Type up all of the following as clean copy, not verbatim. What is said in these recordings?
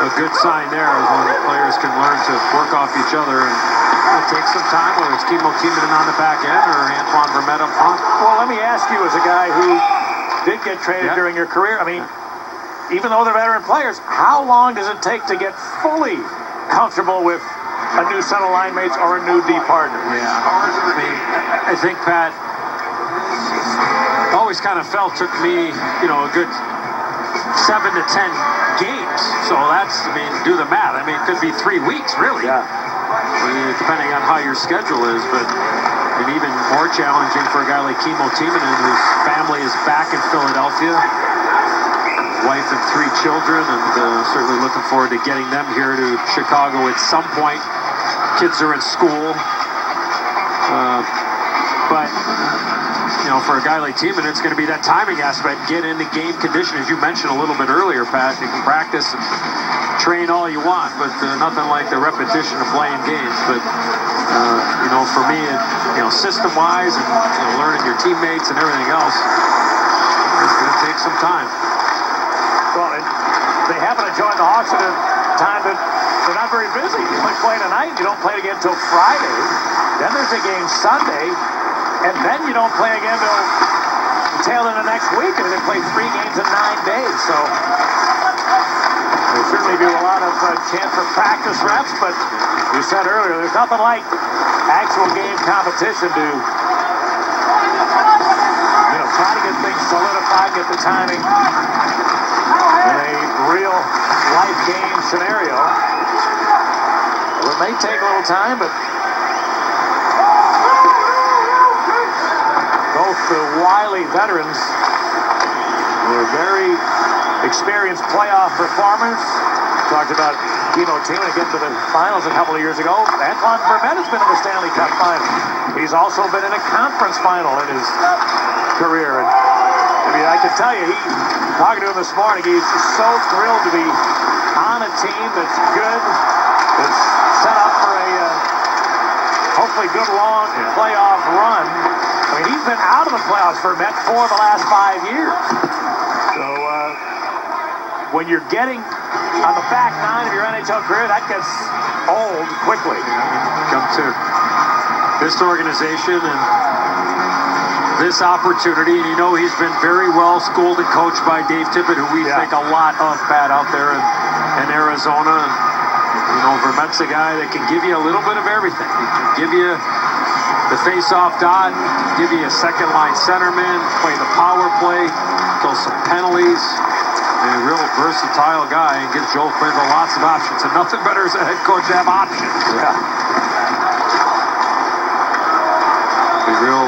a good sign there is when the players can learn to work off each other, and it takes some time, whether it's Kimmo Timonen on the back end or Antoine Vermette up front. Well, let me ask you, as a guy who did get traded during your career, I mean, even though they're veteran players, how long does it take to get fully comfortable with a new set of line mates or a new D partner? Yeah, I mean, I think, Pat, always kind of felt took me, a good 7 to 10 games. So that's, do the math. It could be 3 weeks, really. Yeah. Depending on how your schedule is, but even more challenging for a guy like Kimmo Timonen, whose family is back in Philadelphia. Wife and 3 children, and certainly looking forward to getting them here to Chicago at some point. Kids are in school. But for a guy like Timonen, it's going to be that timing aspect. Get into game condition, as you mentioned a little bit earlier, Pat. You can practice and train all you want, but nothing like the repetition of playing games. But, for me, system-wise and learning your teammates and everything else, it's going to take some time. Well, they happen to join the Hawks at a time that they're not very busy. You only play tonight, you don't play again until Friday. Then there's a game Sunday, and then you don't play again until the tail end of next week. And they play 3 games in 9 days. So there'll certainly be a lot of chance for practice reps, but you said earlier, there's nothing like actual game competition to try to get things solidified, get the timing in a real life game scenario. Well, it may take a little time, but both the wily veterans were very experienced playoff performers. Talked about Kimmo Timonen getting to the finals a couple of years ago. Antoine Vermette has been in the Stanley Cup final. He's also been in a conference final in his career. And, I can tell you, talking to him this morning, he's just so thrilled to be on a team that's good, that's set up for a hopefully good long playoff run. He's been out of the playoffs for Met 4 of the last 5 years. So when you're getting on the back 9 of your NHL career, that gets old quickly. Come to this organization and this opportunity, and he's been very well schooled and coached by Dave Tippett, who we think a lot of, Pat, out there in Arizona. And, Vermette's a guy that can give you a little bit of everything. He can give you the face-off dot, give you a second-line centerman, play the power play, kill some penalties. A real versatile guy, and gives Joel Quenneville lots of options. And nothing better as a head coach to have options. Yeah. A real,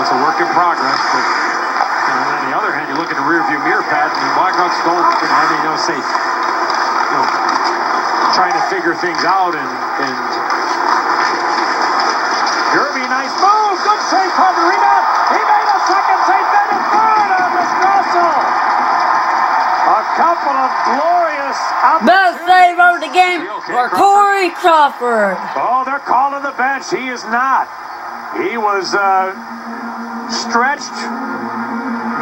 it's a work in progress. But on the other hand, you look at the rearview mirror, Pat, and the Blackhawks don't, trying to figure things out and Derby, nice move, good save, called the rebound. He made a second save, then a third on Russell. A couple of glorious best save of the game for Corey Crawford. Oh, they're calling the bench. He is not. He was stretched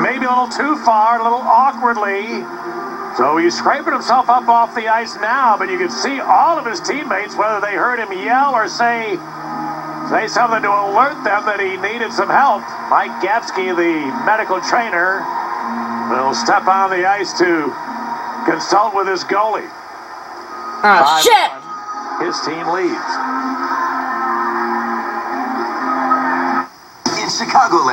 maybe a little too far, a little awkwardly. So he's scraping himself up off the ice now, but you could see all of his teammates, whether they heard him yell or say something to alert them that he needed some help. Mike Gatsky, the medical trainer, will step on the ice to consult with his goalie. Shit! His team leads. In Chicagoland.